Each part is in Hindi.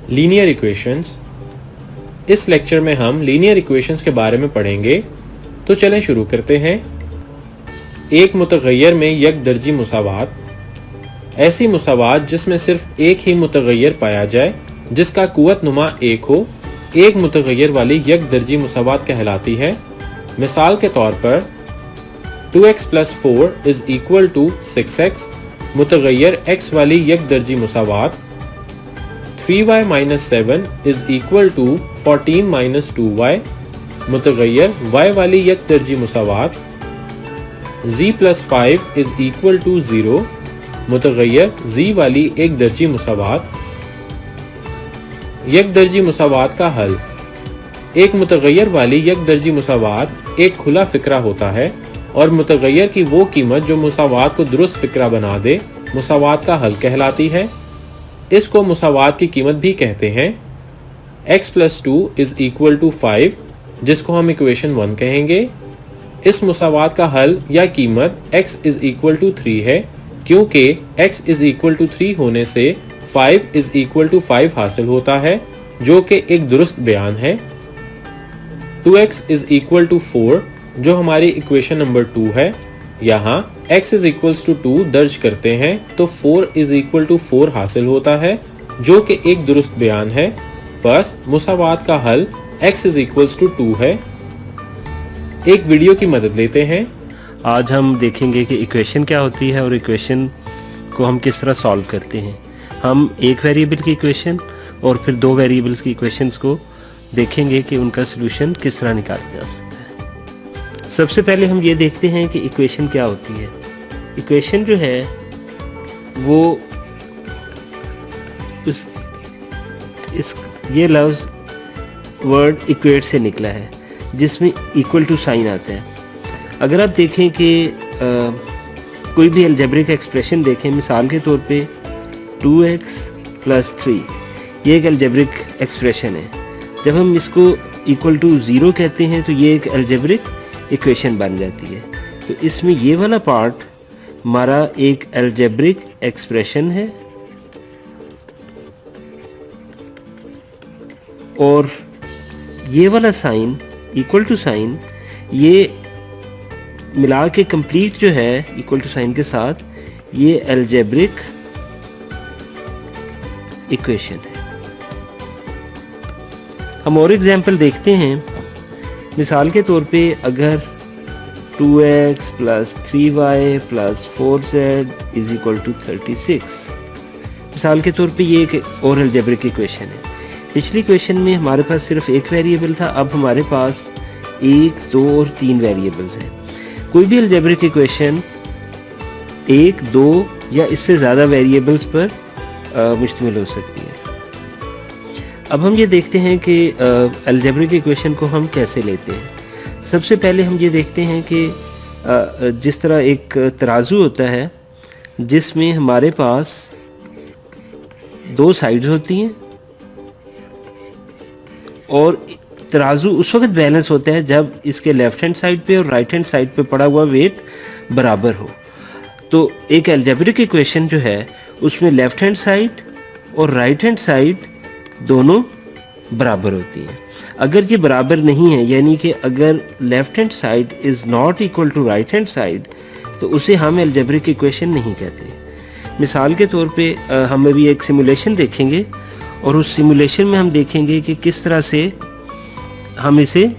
Linear equations. इस लेक्चर में हम लीनियर इक्वेशंस के बारे में पढ़ेंगे, तो चलें शुरू करते हैं। एक मुतगय्यर में यकदर्जी मुसावात। ऐसी मुसावात जिसमें सिर्फ एक ही मुतगय्यर पाया जाए जिसका कुव्वत नुमा एक हो, एक मुतगय्यर वाली यकदर्जी मुसावात कहलाती है। मिसाल के तौर पर 2x + 4 is equal to 6x, मुतगय्यर x वाली यकदर्जी मुसावात। 3y - 7 is equal to 14 - 2y, मुतगय्यर y वाली यकदर्जी मुसावात। z + 5 इज इक्वल टू 0, मुतगय्यर z वाली एक दर्जी मुसावात। यकदर्जी मुसावात का हल। एक मुतगय्यर वाली यकदर्जी मुसावात एक खुला फिक्रा होता है और मुतगय्यर की वो कीमत जो मुसावात को दुरुस्त फिक्रा बना दे मुसावात का हल कहलाती है। इसको मुसावात की कीमत भी कहते हैं। x + 2 इज इक्वल टू 5, जिसको हम इक्वेशन 1 कहेंगे। इस मुसावात का हल या कीमत x इज इक्वल टू 3 है, क्योंकि x इज इक्वल टू 3 होने से 5 इज इक्वल टू 5 हासिल होता है, जो कि एक दुरुस्त बयान है। 2x इज इक्वल टू 4 जो हमारी इक्वेशन नंबर 2 है। यहाँ x इज इक्वल्स टू 2 दर्ज करते हैं तो 4 इज इक्वल टू 4 हासिल होता है, जो कि एक दुरुस्त बयान है। बस मुसावात का हल x इज इक्वल्स टू 2 है। एक वीडियो की मदद लेते हैं। आज हम देखेंगे कि इक्वेशन क्या होती है और इक्वेशन को हम किस तरह सॉल्व करते हैं। हम एक वेरिएबल की इक्वेशन और फिर दो वेरिएबल्स की इक्वेशंस को देखेंगे कि उनका सलूशन किस तरह निकाला जा सकता है। सबसे पहले हम ये देखते हैं कि इक्वेशन क्या होती है। इक्वेशन जो है वो ये लफ्ज़ वर्ड इक्वेट से निकला है, जिसमें इक्वल टू साइन आता है। अगर आप देखें कि कोई भी अलजेब्रिक एक्सप्रेशन देखें, मिसाल के तौर पे 2x + 3 ये एक अलजेब्रिक एक्सप्रेशन है। जब हम इसको इक्वल टू 0 कहते हैं तो ये एक अलजेब्रिक इक्वेशन बन जाती है। तो इसमें ये वाला पार्ट हमारा एक अलजेब्रिक एक्सप्रेशन है और ये वाला साइन इक्वल टू साइन ये मिला के कंप्लीट जो है इक्वल टू साइन के साथ ये अलजेब्रिक इक्वेशन है। हम और एग्जांपल देखते हैं। मिसाल के तौर पे अगर 2x + 3y + 4z is equal to 36, मिसाल के तौर पे ये एक और अलजेब्रिक इक्वेशन है। पिछली इक्वेशन में हमारे पास सिर्फ एक वेरिएबल था, अब हमारे पास 1, 2 और 3 वेरिएबल्स हैं। कोई भी अलजेब्रिक इक्वेशन 1, 2 या इससे ज़्यादा वेरिएबल्स पर मुश्तमिल हो सकती है। अब हम ये देखते हैं कि अलजेब्रिक इक्वेशन को हम कैसे लेते हैं। सबसे पहले हम ये देखते हैं कि जिस तरह एक तराजू होता है जिसमें हमारे पास 2 साइड्स होती हैं और तराजू उस वक्त बैलेंस होता है जब इसके लेफ्ट हैंड साइड पे और राइट हैंड साइड पे पड़ा हुआ वेट बराबर हो। तो एक अलजेब्रिक इक्वेशन जो है उसमें लेफ्ट हैंड साइड और राइट हैंड साइड दोनों बराबर होती हैं। अगर ये बराबर नहीं है, यानी कि अगर left hand side is not equal to right hand side, तो उसे हम अलजेब्रिक इक्वेशन नहीं कहते। मिसाल के तौर पे हम अभी एक सिमुलेशन देखेंगे और उस सिमुलेशन में हम देखेंगे कि किस तरह से हम इसे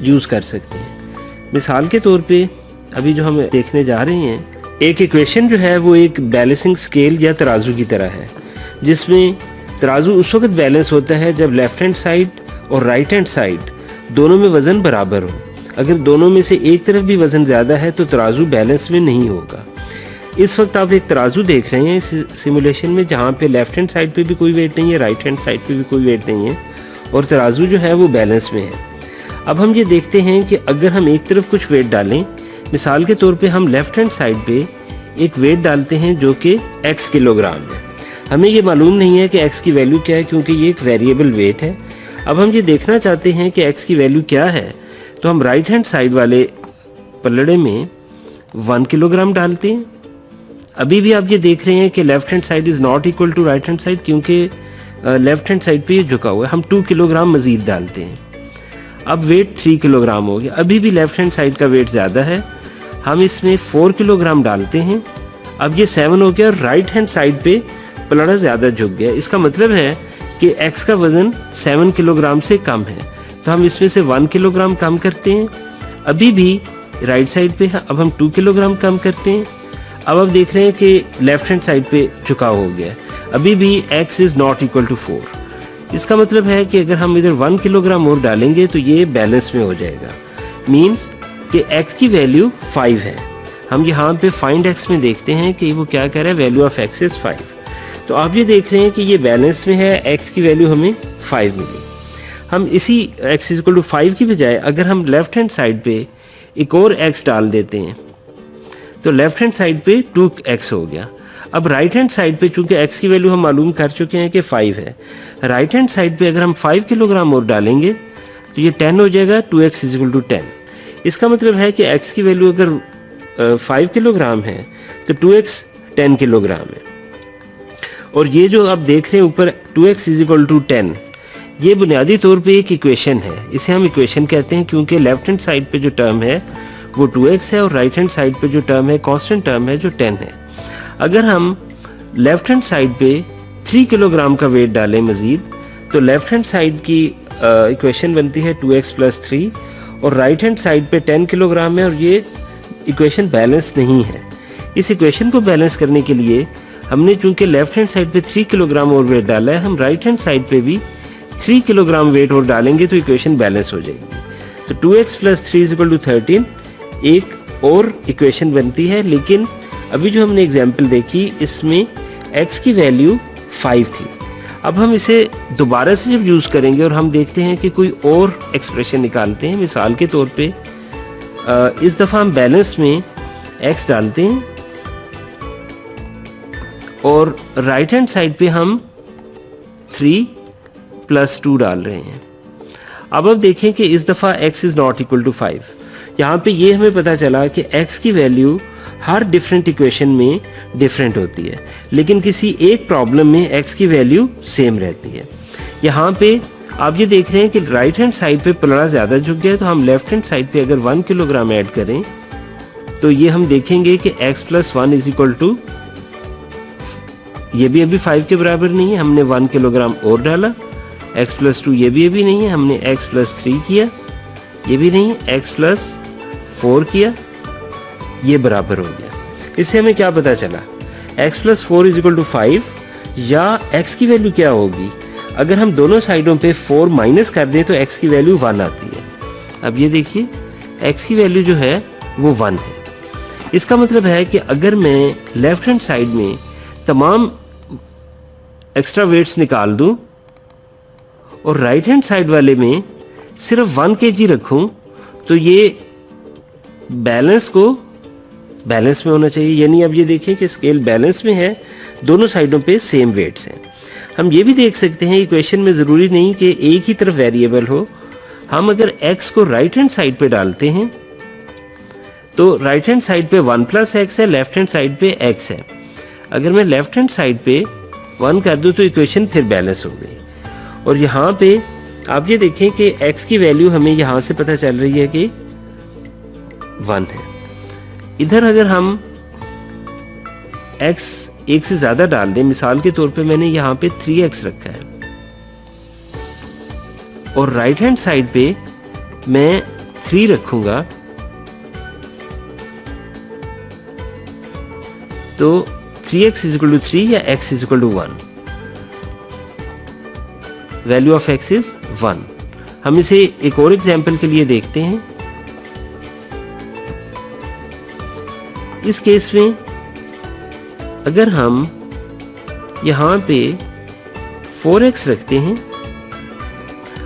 यूज़ कर सकते हैं। मिसाल के तौर पे अभी जो हम देखने जा रहे हैं, एक इक्वेशन जो है वो एक बैलेंसिंग स्केल या तराजू की तरह है, जिसमें तराजू उस वक्त बैलेंस होता है जब लेफ्ट हैंड साइड और राइट हैंड साइड दोनों में वज़न बराबर हो। अगर दोनों में से एक तरफ भी वज़न ज़्यादा है तो तराजू बैलेंस में नहीं होगा। इस वक्त आप एक तराजू देख रहे हैं इस सिमुलेशन में, जहाँ पे लेफ्ट हैंड साइड पे भी कोई वेट नहीं है, राइट हैंड साइड पे भी कोई वेट नहीं है और तराजू जो है वो बैलेंस में है। अब हम ये देखते हैं कि अगर हम एक तरफ कुछ वेट डालें, मिसाल के तौर पे हम लेफ्ट हैंड साइड पे एक वेट डालते हैं जो कि x किलोग्राम है। हमें ये मालूम नहीं है कि x की वैल्यू क्या है, क्योंकि ये एक वेरिएबल वेट है। अब हम ये देखना चाहते हैं कि x की वैल्यू क्या है, तो हम राइट हैंड साइड वाले पलड़े में 1 किलोग्राम डालते हैं। अभी भी आप ये देख रहे हैं कि left hand side is not equal to right hand side, क्योंकि लेफ्ट हैंड साइड पे ये झुका हुआ है, हम 2 किलोग्राम मज़ीद डालते हैं। अब वेट 3 किलोग्राम हो गया, अभी भी लेफ्ट हैंड साइड का वेट ज़्यादा है, हम इसमें 4 किलोग्राम डालते हैं। अब ये 7 हो गया और राइट हैंड साइड पे पलड़ा ज़्यादा झुक गया। इसका मतलब है कि एक्स का वज़न 7 किलोग्राम से कम है, तो हम इसमें से 1 किलोग्राम कम करते हैं। अभी भी राइट साइड पे है, अब हम 2 किलोग्राम कम करते हैं। अब आप देख रहे हैं कि लेफ्ट हैंड साइड पे झुकाव हो गया है, अभी भी x is not equal to 4। इसका मतलब है कि अगर हम इधर 1 किलोग्राम और डालेंगे तो ये बैलेंस में हो जाएगा, मीन्स कि x की वैल्यू 5 है। हम यहाँ पे फाइंड x में देखते हैं कि वो क्या कह रहा है, वैल्यू ऑफ x इज़ 5। तो आप ये देख रहे हैं कि ये बैलेंस में है, x की वैल्यू हमें 5 मिली। हम इसी x इज इक्वल टू 5 की बजाय अगर हम लेफ्ट हैंड साइड पे एक और x डाल देते हैं तो लेफ्ट हैंड साइड पे 2x हो गया। अब राइट हैंड साइड पे चूंकि x की वैल्यू हम मालूम कर चुके हैं कि 5 है, राइट हैंड साइड पे अगर हम 5 किलोग्राम और डालेंगे तो ये 10 हो जाएगा, 2x इज इक्वल टू 10। इसका मतलब है कि x की वैल्यू अगर 5 किलोग्राम है तो 2x 10 किलोग्राम है। और ये जो आप देख रहे हैं ऊपर 2x इज इक्वल टू 10, ये बुनियादी तौर पे एक इक्वेशन है, इसे हम इक्वेशन कहते हैं क्योंकि लेफ्ट हैंड साइड पे जो टर्म है वो 2x है और राइट हैंड साइड पे जो टर्म है कांस्टेंट टर्म है जो 10 है। अगर हम लेफ्ट हैंड साइड पे 3 किलोग्राम का वेट डालें मज़ीद तो लेफ्ट हैंड साइड की इक्वेशन बनती है 2x प्लस 3 और राइट हैंड साइड पे 10 किलोग्राम है और ये इक्वेशन बैलेंस नहीं है। इस इक्वेशन को बैलेंस करने के लिए हमने चूंकि लेफ्ट हैंड साइड पे 3 किलोग्राम और वेट डाला है, हम राइट हैंड साइड पे भी 3 किलोग्राम वेट और डालेंगे तो इक्वेशन बैलेंस हो जाएगी। तो 2x plus 3 is equal to 13 एक और इक्वेशन बनती है, लेकिन अभी जो हमने एग्जाम्पल देखी इसमें x की वैल्यू 5 थी। अब हम इसे दोबारा से जब यूज़ करेंगे और हम देखते हैं कि कोई और एक्सप्रेशन निकालते हैं, मिसाल के तौर पे इस दफ़ा हम बैलेंस में x डालते हैं और राइट हैंड साइड पे हम 3 प्लस 2 डाल रहे हैं। अब देखें कि इस दफ़ा x is not equal to 5। यहाँ पे ये हमें पता चला कि x की वैल्यू हर डिफरेंट इक्वेशन में डिफरेंट होती है, लेकिन किसी एक प्रॉब्लम में x की वैल्यू सेम रहती है। यहाँ पे आप ये देख रहे हैं कि राइट हैंड साइड पे पलड़ा ज़्यादा झुक गया, तो हम लेफ्ट हैंड साइड पे अगर 1 किलोग्राम ऐड करें तो ये हम देखेंगे कि x plus 1 is equal to, ये भी अभी 5 के बराबर नहीं है, हमने 1 किलोग्राम और डाला। x प्लस 2 ये भी अभी नहीं है, हमने x प्लस 3 किया, ये भी नहीं है, x प्लस 4 किया, ये बराबर हो गया। इससे हमें क्या पता चला, x plus 4 is equal to 5, या x की वैल्यू क्या होगी अगर हम दोनों साइडों पे 4 माइनस कर दें तो x की वैल्यू 1 आती है। अब ये देखिए x की वैल्यू जो है वो 1 है। इसका मतलब है कि अगर मैं लेफ्ट हैंड साइड में तमाम एक्स्ट्रा वेट्स निकाल दूं और राइट हैंड साइड वाले में सिर्फ 1 kg रखूं तो ये बैलेंस में होना चाहिए। यानी अब ये देखिए कि स्केल बैलेंस में है, दोनों साइडों पे सेम वेट्स हैं। हम ये भी देख सकते हैं इक्वेशन में ज़रूरी नहीं कि एक ही तरफ वेरिएबल हो। हम अगर x को राइट हैंड साइड पे डालते हैं तो राइट हैंड साइड पे 1 प्लस एक्स है, लेफ्ट हैंड साइड पे x है। अगर मैं लेफ्ट हैंड साइड पे 1 कर दूं तो इक्वेशन फिर बैलेंस हो गई। और यहाँ पे आप ये देखें कि x की वैल्यू हमें यहाँ से पता चल रही है कि 1 है। इधर अगर हम x एक से ज़्यादा डाल दें, मिसाल के तौर पे मैंने यहाँ पे 3x रखा है और राइट हैंड साइड पे मैं 3 रखूँगा तो 3x इज इक्वल टू 3 या x is equal to 1, value of x is 1। हम इसे एक और एग्जाम्पल के लिए देखते हैं। इस केस में अगर हम यहाँ पे 4x रखते हैं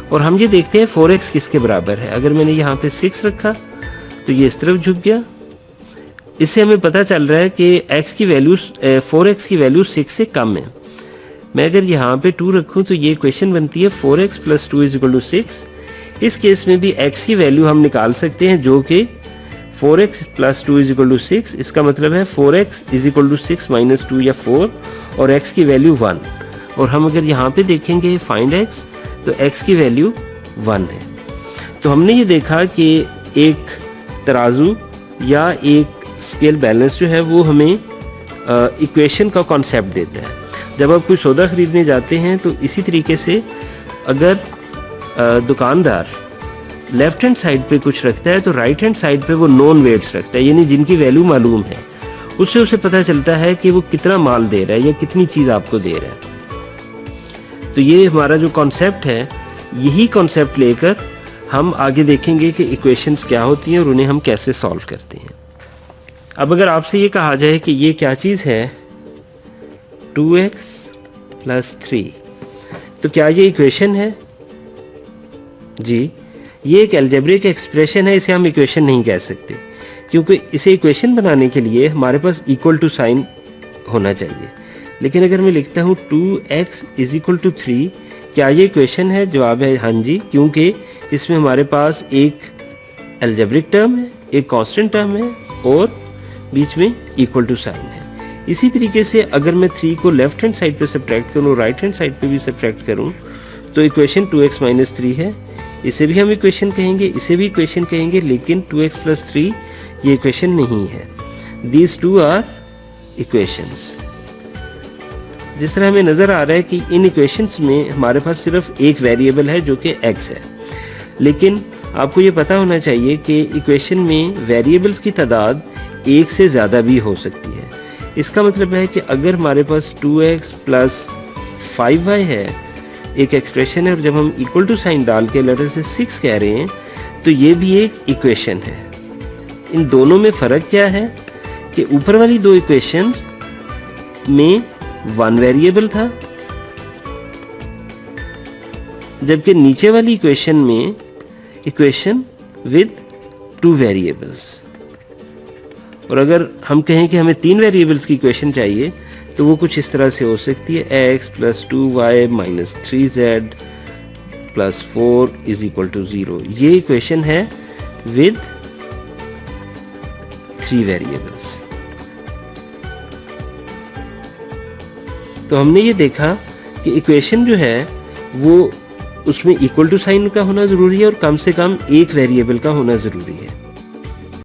और हम ये देखते हैं 4x किसके बराबर है। अगर मैंने यहाँ पे 6 रखा तो ये इस तरफ झुक गया। इससे हमें पता चल रहा है कि x की वैल्यू 4x की वैल्यू 6 से कम है। मैं अगर यहाँ पे 2 रखूँ तो ये इक्वेशन बनती है 4x plus 2 is equal to 6। इस केस में भी x की वैल्यू हम निकाल सकते हैं जो कि 4x plus 2 is equal to 6। इसका मतलब है 4x is equal to 6 minus 2 या 4 और x की वैल्यू 1। और हम अगर यहाँ पे देखेंगे फाइंड x, तो x की वैल्यू 1 है। तो हमने ये देखा कि एक तराजू या एक स्केल बैलेंस जो है वो हमें इक्वेशन का कॉन्सेप्ट देता है। जब आप कोई सौदा ख़रीदने जाते हैं तो इसी तरीके से अगर दुकानदार लेफ़्ट हैंड साइड पे कुछ रखता है तो राइट हैंड साइड पे वो नॉन वेट्स रखता है, यानी जिनकी वैल्यू मालूम है। उससे उसे पता चलता है कि वो कितना माल दे रहा है या कितनी चीज़ आपको दे रहा है। तो ये हमारा जो कॉन्सेप्ट है, यही कॉन्सेप्ट लेकर हम आगे देखेंगे कि इक्वेशंस क्या होती हैं और उन्हें हम कैसे सॉल्व करते हैं। अब अगर आपसे ये कहा जाए कि ये क्या चीज़ है 2x + 3, तो क्या ये इक्वेशन है? जी, ये एक अलजेब्रिक एक्सप्रेशन है, इसे हम इक्वेशन नहीं कह सकते, क्योंकि इसे इक्वेशन बनाने के लिए हमारे पास इक्वल टू साइन होना चाहिए। लेकिन अगर मैं लिखता हूँ 2x = 3, क्या ये इक्वेशन है? जवाब है हाँ जी, क्योंकि इसमें हमारे पास एक अलजेब्रिक टर्म है, एक कांस्टेंट टर्म है और बीच में इक्वल टू साइन है। इसी तरीके से अगर मैं 3 को लेफ्ट हैंड साइड पे सब्ट्रैक्ट करूँ, राइट हैंड साइड पे भी सब्ट्रैक्ट करूँ, तो इक्वेशन 2x - 3 है। इसे भी हम इक्वेशन कहेंगे, इसे भी इक्वेशन कहेंगे, लेकिन 2x + 3 ये इक्वेशन नहीं है। These two are equations. जिस तरह हमें नज़र आ रहा है कि इन इक्वेशंस में हमारे पास सिर्फ एक वेरिएबल है जो कि x है, लेकिन आपको ये पता होना चाहिए कि इक्वेशन में वेरिएबल्स की तादाद एक से ज़्यादा भी हो सकती है। इसका मतलब है कि अगर हमारे पास 2x + 5y है, एक एक्सप्रेशन है, और जब हम इक्वल टू साइन डाल के लेटर से 6 कह रहे हैं, तो ये भी एक इक्वेशन है। इन दोनों में फ़र्क क्या है कि ऊपर वाली दो इक्वेशंस में 1 वेरिएबल था, जबकि नीचे वाली इक्वेशन में इक्वेशन विद 2 वेरिएबल्स। और अगर हम कहें कि हमें 3 वेरिएबल्स की इक्वेशन चाहिए, तो वो कुछ इस तरह से हो सकती है x + 2y - 3z + 4 = 0। ये इक्वेशन है विद 3 वेरिएबल्स। तो हमने ये देखा कि इक्वेशन जो है वो उसमें इक्वल टू साइन का होना ज़रूरी है और कम से कम एक वेरिएबल का होना ज़रूरी है।